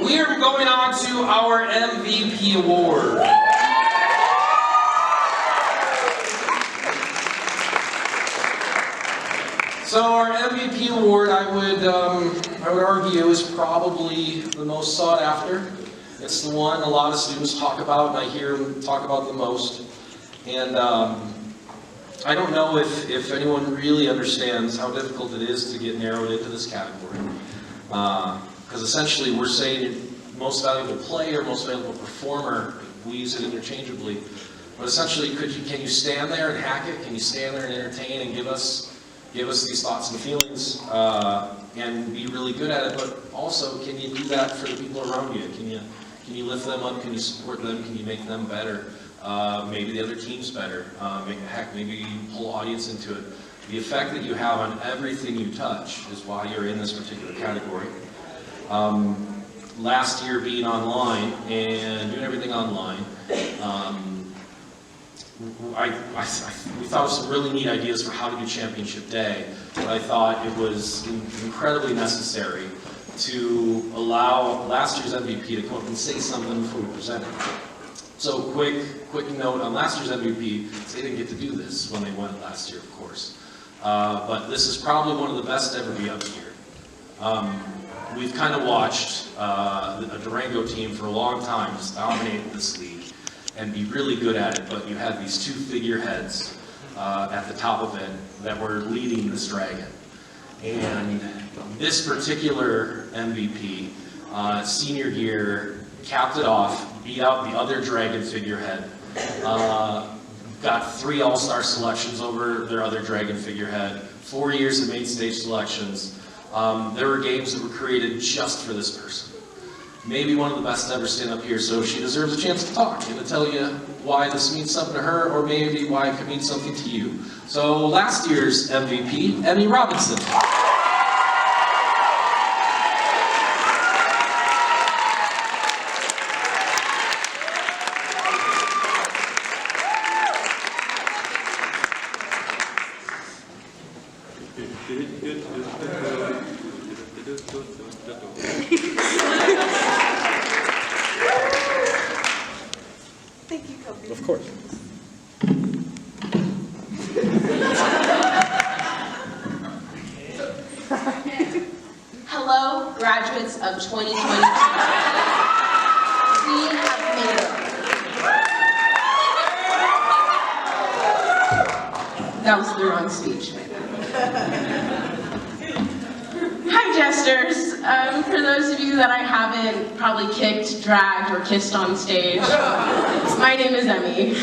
We are going on to our MVP award. So our MVP award, I would argue, is probably the most sought after. It's the one a lot of students talk about, and I hear them talk about the most. And I don't know if anyone really understands how difficult it is to get narrowed into this category. Because essentially we're saying most valuable player, most valuable performer, we use it interchangeably. But essentially, can you stand there and hack it? Can you stand there and entertain and give us these thoughts and feelings and be really good at it? But also, can you do that for the people around you? Can you lift them up? Can you support them? Can you make them better? Maybe the other team's better. Maybe you pull audience into it. The effect that you have on everything you touch is why you're in this particular category. Last year being online and doing everything online, we thought of some really neat ideas for how to do Championship Day, but I thought it was incredibly necessary to allow last year's MVP to come up and say something before we present it. So quick note on last year's MVP, they didn't get to do this when they won it last year, of course. But this is probably one of the best to ever be up here. We've kind of watched a Durango team for a long time just dominate this league and be really good at it, but you had these two figureheads at the top of it that were leading this dragon. And this particular MVP, senior year, capped it off, beat out the other dragon figurehead, got 3 all-star selections over their other dragon figurehead, 4 years of main stage selections. There were games that were created just for this person. Maybe one of the best to ever stand up here, so she deserves a chance to talk and to tell you why this means something to her, or maybe why it could mean something to you. So last year's MVP, Emmy Robinson. Thank you, Kobe. Of course. Hello, graduates of 2022. We have made it. That was the wrong speech. Hi, Jesters. For those of you that I haven't probably kicked, dragged, or kissed on stage, my name is Emmy.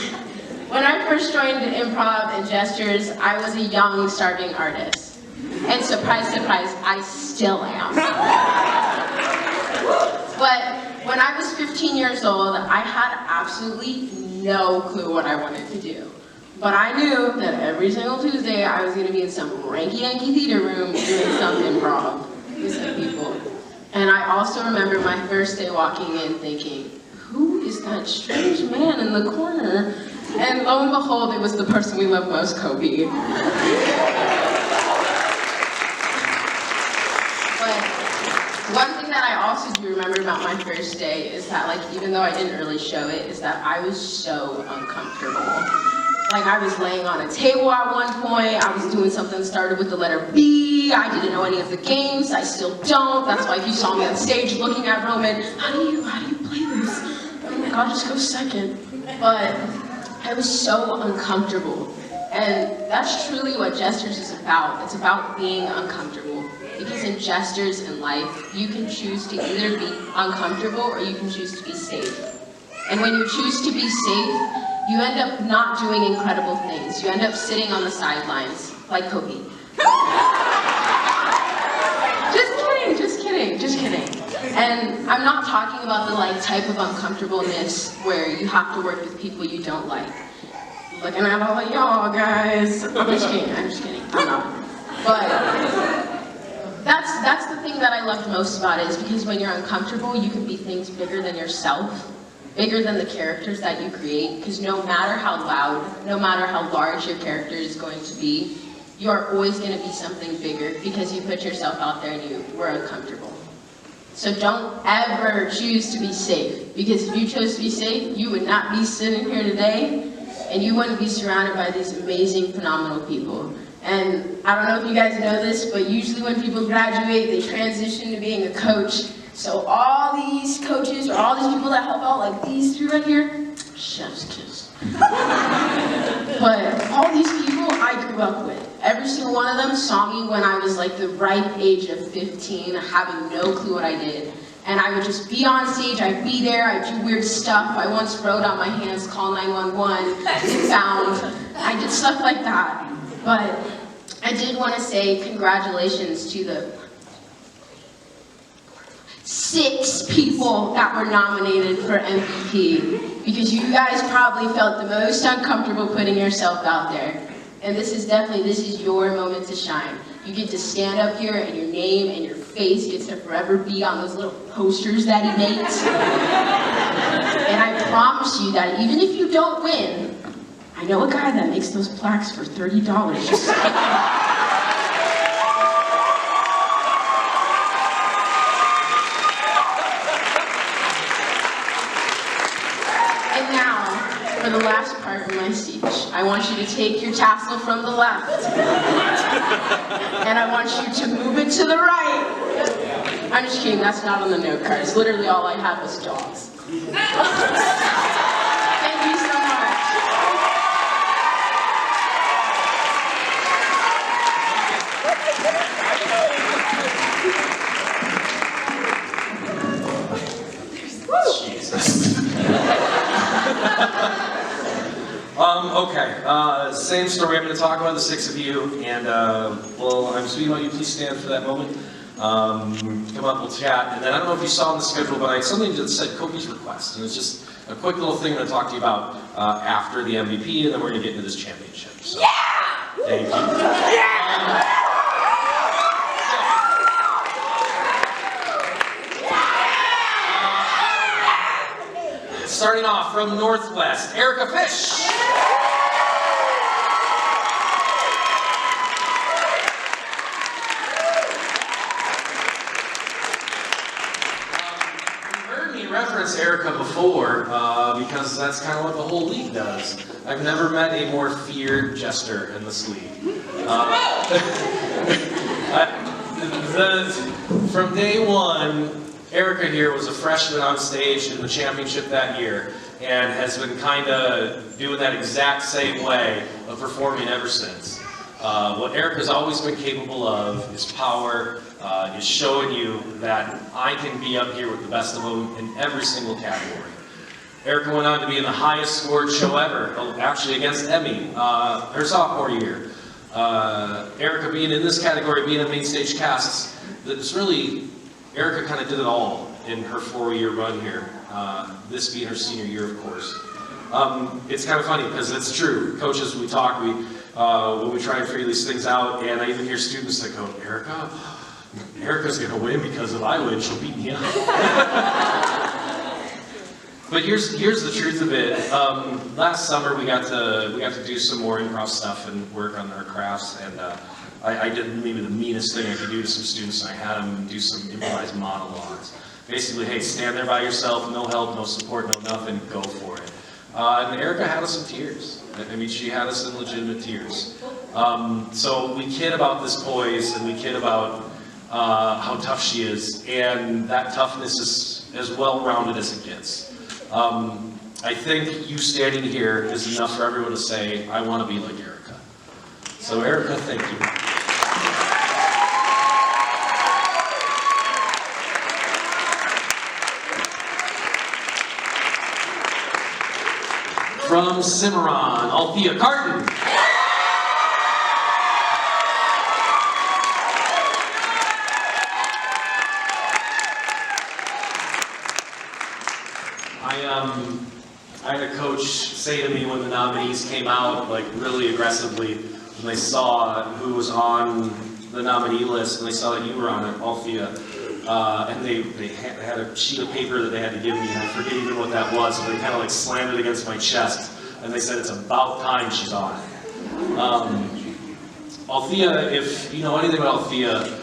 When I first joined Improv and Jesters, I was a young, starving artist. And surprise, surprise, I still am. But when I was 15 years old, I had absolutely no clue what I wanted to do. But I knew that every single Tuesday I was going to be in some ranky-yanky theater room doing some improv with some people. And I also remember my first day walking in thinking, who is that strange man in the corner? And lo and behold, it was the person we love most, Kobe. But one thing that I also do remember about my first day is that, like, even though I didn't really show it, is that I was so uncomfortable. Like, I was laying on a table at one point, I was doing something that started with the letter B, I didn't know any of the games, I still don't. That's why if you saw me on stage looking at Roman, how do you play this? I'm like, I'll just go second. But I was so uncomfortable. And that's truly what Jesters is about. It's about being uncomfortable. Because in Jesters in life, you can choose to either be uncomfortable or you can choose to be safe. And when you choose to be safe, you end up not doing incredible things. You end up sitting on the sidelines, like Kobe. Just kidding. And I'm not talking about the type of uncomfortableness where you have to work with people you don't like. Looking at all of y'all guys. I'm just kidding. I'm not. But that's the thing that I loved most about it, is because when you're uncomfortable, you can be things bigger than yourself. Bigger than the characters that you create, because no matter how loud, no matter how large your character is going to be, you're always going to be something bigger because you put yourself out there and you were uncomfortable. So don't ever choose to be safe, because if you chose to be safe, you would not be sitting here today, and you wouldn't be surrounded by these amazing, phenomenal people. And I don't know if you guys know this, but usually when people graduate, they transition to being a coach. So all these coaches, or all these people that help out, like these three right here, chef's kiss. But all these people I grew up with. Every single one of them saw me when I was like the ripe age of 15, having no clue what I did. And I would just be on stage, I'd be there, I'd do weird stuff. I once wrote on my hands, call 911, found. I did stuff like that. But I did want to say congratulations to the 6 people that were nominated for MVP, because you guys probably felt the most uncomfortable putting yourself out there. And this is your moment to shine. You get to stand up here and your name and your face gets to forever be on those little posters that he makes. And I promise you that even if you don't win, I know a guy that makes those plaques for $30. And now, for the last part of my speech, I want you to take your tassel from the left, and I want you to move it to the right. I'm just kidding, that's not on the note cards. Literally all I have is dogs. Thank you so much. Jesus. Okay, same story. I'm going to talk about the 6 of you, and well, I'm speaking about you. Please stand for that moment. Come up, we'll chat, and then I don't know if you saw in the schedule, but I had something that said Koki's request, and it's just a quick little thing I'm going to talk to you about after the MVP, and then we're going to get into this championship. So, yeah! Thank you. Starting off from Northwest, Erica Fish. You've heard me reference Erica before because that's kind of what the whole league does. I've never met a more feared jester in this league. From day one, Erica here was a freshman on stage in the championship that year and has been kind of doing that exact same way of performing ever since. What Erica's always been capable of is power, is showing you that I can be up here with the best of them in every single category. Erica went on to be in the highest scored show ever, actually against Emmy, her sophomore year. Erica being in this category, being in main stage casts, it's really, Erica kind of did it all in her 4-year run here, this being her senior year, of course. It's kind of funny, because it's true. Coaches, we talk, when we try and figure these things out, and I even hear students that go, Erica's going to win because if I win, she'll beat me up. But here's the truth of it. Last summer, we got to do some more improv stuff and work on our crafts, and I did maybe the meanest thing I could do to some students. I had them do some improvised monologues. Basically, hey, stand there by yourself, no help, no support, no nothing, go for it. And Erica had us in tears. I mean, she had us in legitimate tears. So we kid about this poise, and we kid about how tough she is, and that toughness is as well-rounded as it gets. I think you standing here is enough for everyone to say, I want to be like Erica. So Erica, thank you. From Cimarron, Althea Carton. I had a coach say to me when the nominees came out, like really aggressively, when they saw who was on the nominee list, and they saw that you were on it, Althea, and they had a sheet of paper that they had to give me, and I forget even what that was, but they kind of like slammed it against my chest, and they said it's about time she's on it. Althea, if you know anything about Althea,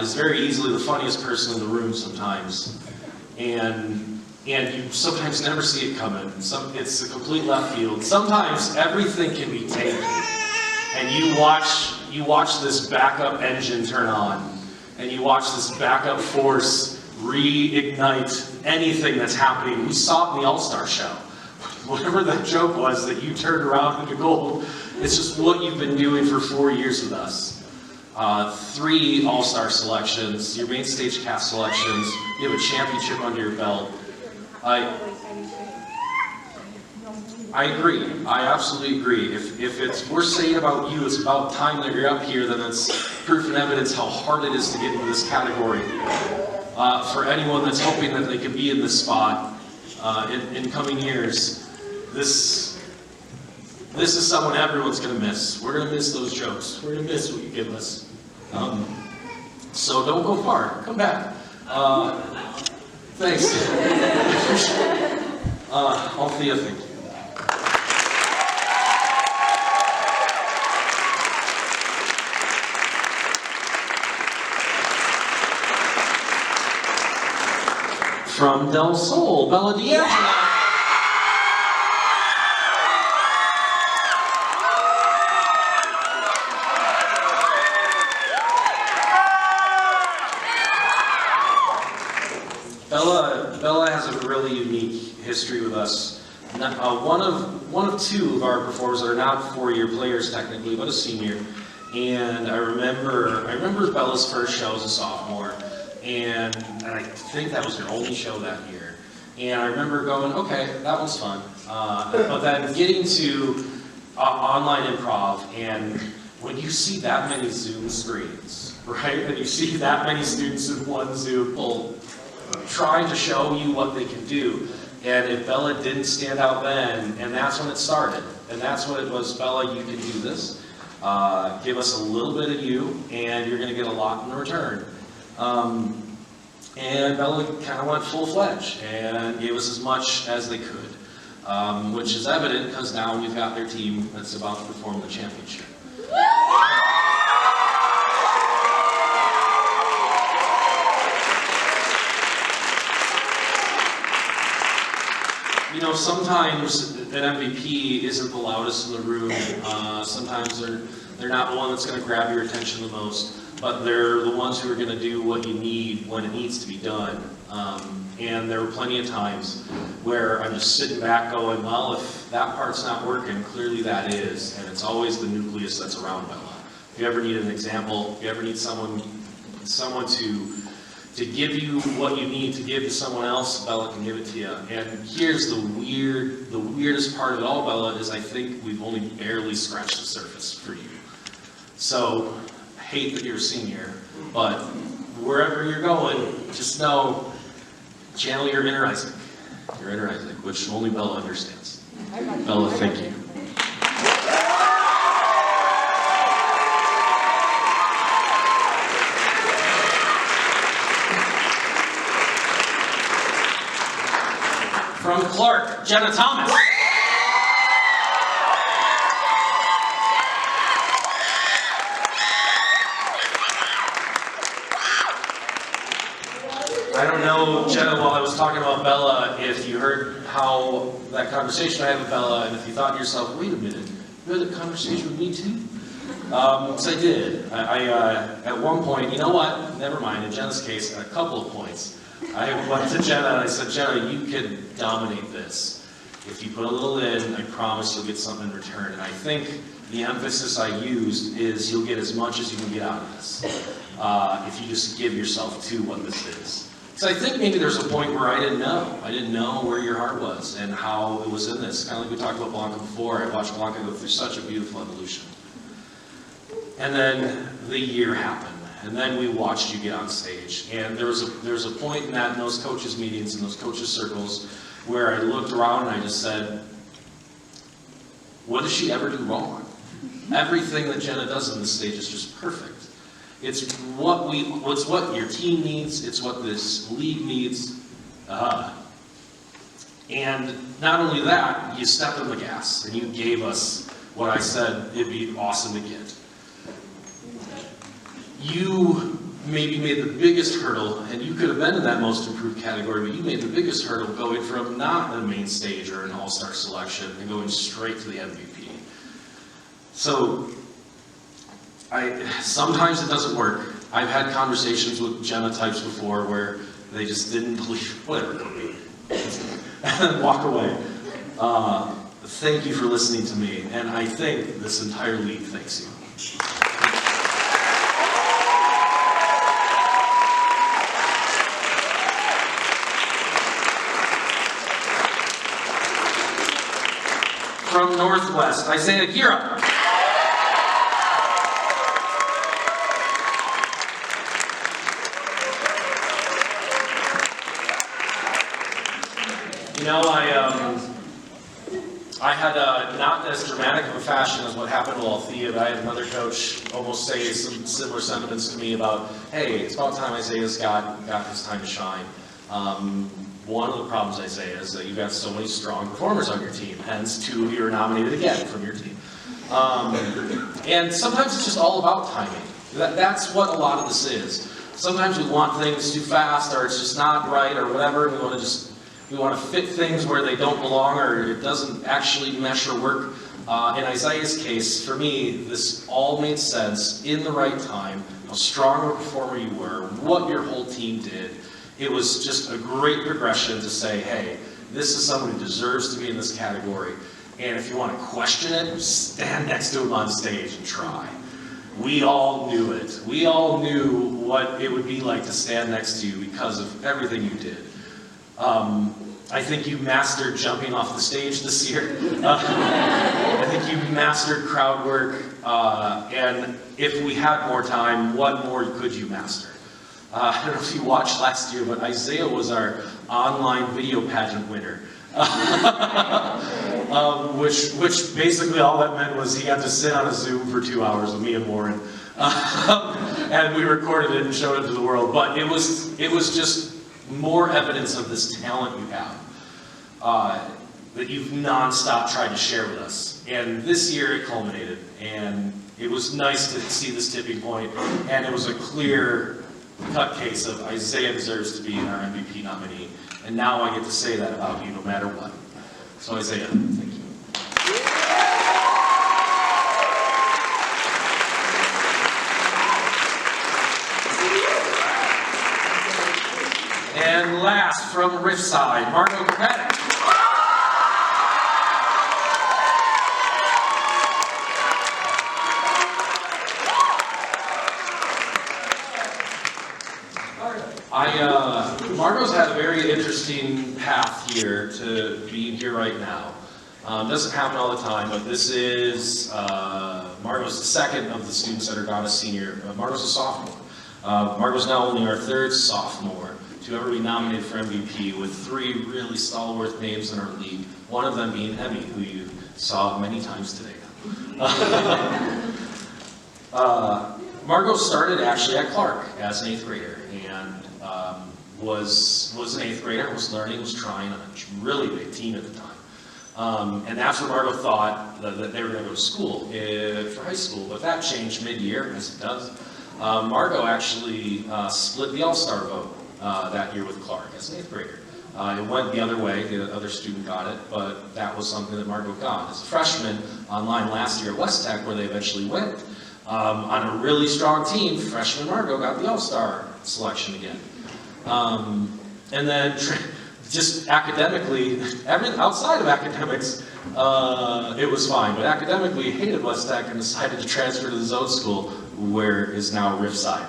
is very easily the funniest person in the room sometimes. And you sometimes never see it coming. It's a complete left field. Sometimes everything can be taken, and you watch this backup engine turn on, and you watch this backup force reignite anything that's happening. We saw it in the All-Star show. Whatever that joke was that you turned around into gold, it's just what you've been doing for 4 years with us. 3 All-Star selections, your main stage cast selections, you have a championship under your belt. I agree. I absolutely agree. If it's we're saying about you, it's about time that you're up here, then that's proof and evidence how hard it is to get into this category. For anyone that's hoping that they can be in this spot in coming years, this is someone everyone's going to miss. We're going to miss those jokes. We're going to miss what you give us. So don't go far. Come back. Thanks. Althea, thank you. From Del Sol, Bella D'Angelo. Bella has a really unique history with us. One of 2 of our performers that are not 4-year players technically, but a senior. And I remember Bella's first show as a sophomore, and I think that was her only show that year. And I remember going, okay, that was fun. But then getting to online improv, and when you see that many Zoom screens, right, and you see that many students in one Zoom trying to show you what they can do. And if Bella didn't stand out then, and that's when it started. And that's what it was, Bella, you can do this. Give us a little bit of you, and you're going to get a lot in return. And Bella kind of went full-fledged and gave us as much as they could, which is evident because now we've got their team that's about to perform the championship. You know, sometimes an MVP isn't the loudest in the room. Sometimes they're not the one that's going to grab your attention the most, but they're the ones who are going to do what you need when it needs to be done. And there were plenty of times where I'm just sitting back going, well, if that part's not working, clearly that is. And it's always the nucleus that's around Bella. If you ever need an example, if you ever need someone to give you what you need to give to someone else, Bella can give it to you. And here's the weirdest part of it all, Bella, is I think we've only barely scratched the surface for you. So, I hate that you're a senior, but wherever you're going, just know, channel your inner Isaac. Your inner Isaac, which only Bella understands. Bella, thank you. From Clark, Jenna Thomas. I don't know, Jenna, while I was talking about Bella, if you heard how that conversation I had with Bella, and if you thought to yourself, wait a minute, you had a conversation with me too? So I did. At one point, you know what, never mind, in Jenna's case, at a couple of points, I went to Jenna and I said, Jenna, you can dominate this. If you put a little in, I promise you'll get something in return. And I think the emphasis I used is you'll get as much as you can get out of this. If you just give yourself to what this is. So I think maybe there's a point where I didn't know. I didn't know where your heart was and how it was in this. Kind of like we talked about Blanca before. I watched Blanca go through such a beautiful evolution. And then the year happened. And then we watched you get on stage. And there was a point in those coaches' meetings, in those coaches' circles, where I looked around and I just said, what does she ever do wrong? Everything that Jenna does on this stage is just perfect. It's what your team needs, it's what this league needs. And not only that, you stepped on the gas and you gave us what I said it'd be awesome to get. You maybe made the biggest hurdle, and you could have been in that most improved category, but you made the biggest hurdle going from not a main stage or an all-star selection and going straight to the MVP. So, sometimes it doesn't work. I've had conversations with genotypes before where they just didn't believe, whatever it could be, and then walk away. Thank you for listening to me, and I think this entire league thanks you. From Northwest, Isaiah Gira. You know, I had not as dramatic of a fashion as what happened to Althea, but I had another coach almost say some similar sentiments to me about, hey, it's about time Isaiah's got his time to shine. One of the problems, Isaiah, is that you've got so many strong performers on your team, hence 2 of you are nominated again from your team. And sometimes it's just all about timing. That's what a lot of this is. Sometimes we want things too fast, or it's just not right, or whatever, and we want to fit things where they don't belong, or it doesn't actually mesh or work. In Isaiah's case, for me, this all made sense in the right time, how strong a performer you were, what your whole team did. It was just a great progression to say, hey, this is someone who deserves to be in this category. And if you want to question it, stand next to him on stage and try. We all knew it. We all knew what it would be like to stand next to you because of everything you did. I think you mastered jumping off the stage this year. I think you mastered crowd work. And if we had more time, what more could you master? I don't know if you watched last year, but Isaiah was our online video pageant winner. Which basically all that meant was he had to sit on a Zoom for 2 hours with me and Warren. And we recorded it and showed it to the world. But it was just more evidence of this talent you have that you've nonstop tried to share with us. And this year it culminated. And it was nice to see this tipping point. And it was a clear-cut case of Isaiah deserves to be our MVP nominee. And now I get to say that about you no matter what. So Isaiah, thank you. And last, from Riffside, Margot Kopetic. Margot's had a very interesting path here to being here right now. Doesn't happen all the time, but this is, Margot's the second of the students that are gone as senior. Margot's a sophomore. Margot's now only our third sophomore to ever be nominated for MVP, with 3 really stalwart names in our league, one of them being Emmy, who you saw many times today. Margot started actually at Clark as an 8th grader, and was an 8th grader, was learning, was trying on a really big team at the time. And that's where Margot thought that they were going to go to school for high school, but that changed mid-year, as it does. Margot actually split the All-Star vote that year with Clark as an 8th grader. It went the other way, the other student got it, but that was something that Margot got. As a freshman online last year at West Tech, where they eventually went, on a really strong team, freshman Margot got the All-Star selection again. And then just academically, outside of academics, it was fine. But academically, he hated West Tech and decided to transfer to the Zone School, where is now Riffside.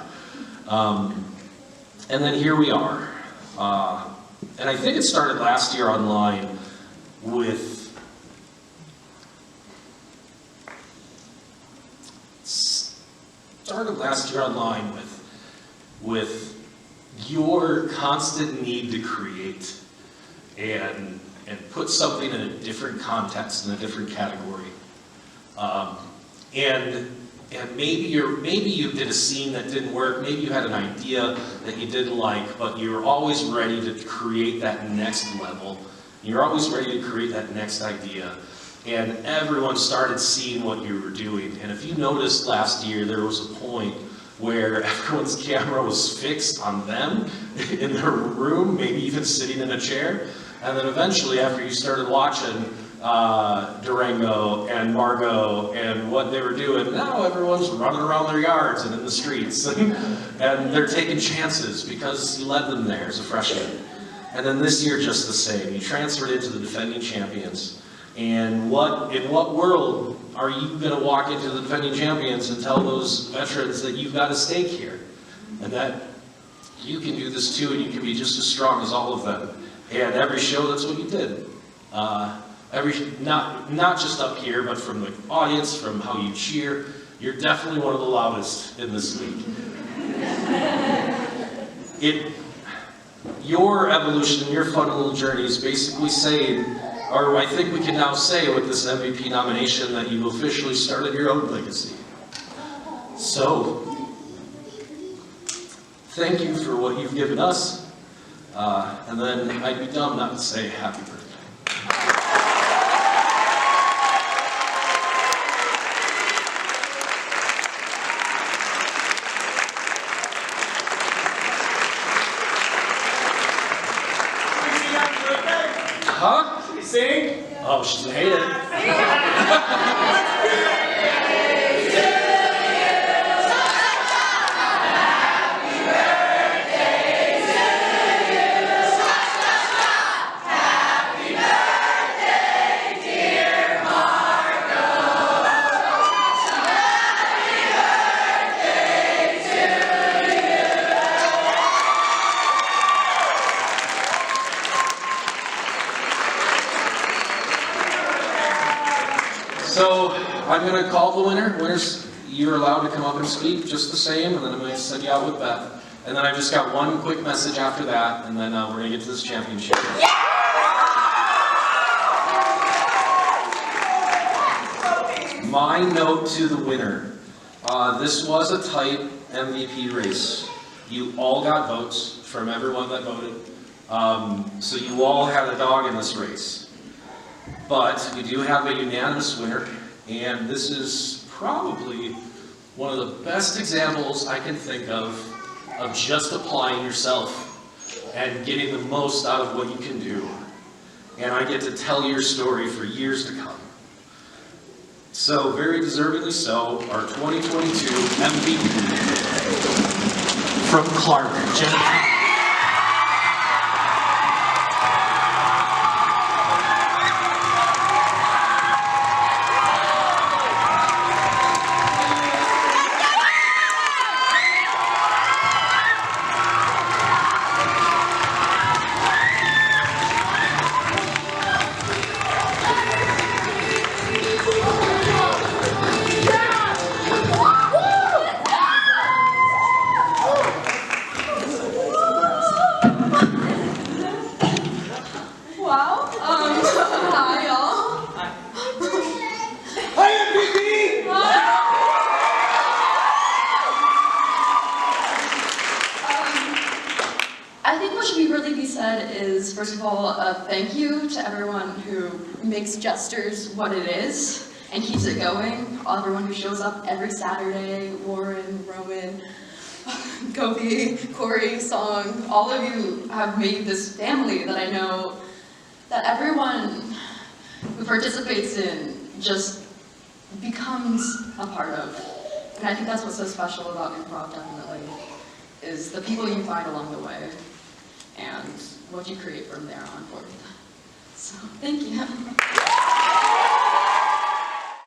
And then here we are. And I think it started last year online with your constant need to create and put something in a different context, in a different category. And maybe you did a scene that didn't work, maybe you had an idea that you didn't like, but you were always ready to create that next level. You're always ready to create that next idea. And everyone started seeing what you were doing. And if you noticed last year, there was a point where everyone's camera was fixed on them in their room, maybe even sitting in a chair. And then eventually, after you started watching Durango and Margot and what they were doing, now everyone's running around their yards and in the streets, and they're taking chances because you led them there as a freshman. And then this year, just the same. You transferred into the defending champions. And in what world are you going to walk into the defending champions and tell those veterans that you've got a stake here? And that you can do this too, and you can be just as strong as all of them. And every show, that's what you did. Not just up here, but from the audience, from how you cheer, you're definitely one of the loudest in this league. Your evolution, your fun little journey is basically saying, or I think we can now say with this MVP nomination, that you've officially started your own legacy. So, thank you for what you've given us, and then I'd be dumb not to say happy birthday. Huh? Should we sing? Oh, she's hate it. So I'm going to call the winner. Winners, you're allowed to come up and speak just the same, and then I'm going to send you out with Beth. And then I've just got one quick message after that, and then we're going to get to this championship. My note to the winner. This was a tight MVP race. You all got votes from everyone that voted. So you all had a dog in this race. But we do have a unanimous winner, and this is probably one of the best examples I can think of just applying yourself and getting the most out of what you can do. And I get to tell your story for years to come. So, very deservedly so, our 2022 MVP from Clark, Jennifer. Hi, y'all. Hi, MVP! I think what should really be said is, first of all, a thank you to everyone who makes Jesters what it is and keeps it going. Everyone who shows up every Saturday, Warren, Roman, Kobe, Corey, Song, all of you have made this family that I know that everyone who participates in just becomes a part of. And I think that's what's so special about improv, definitely, is the people you find along the way and what you create from there on forth. So, thank you.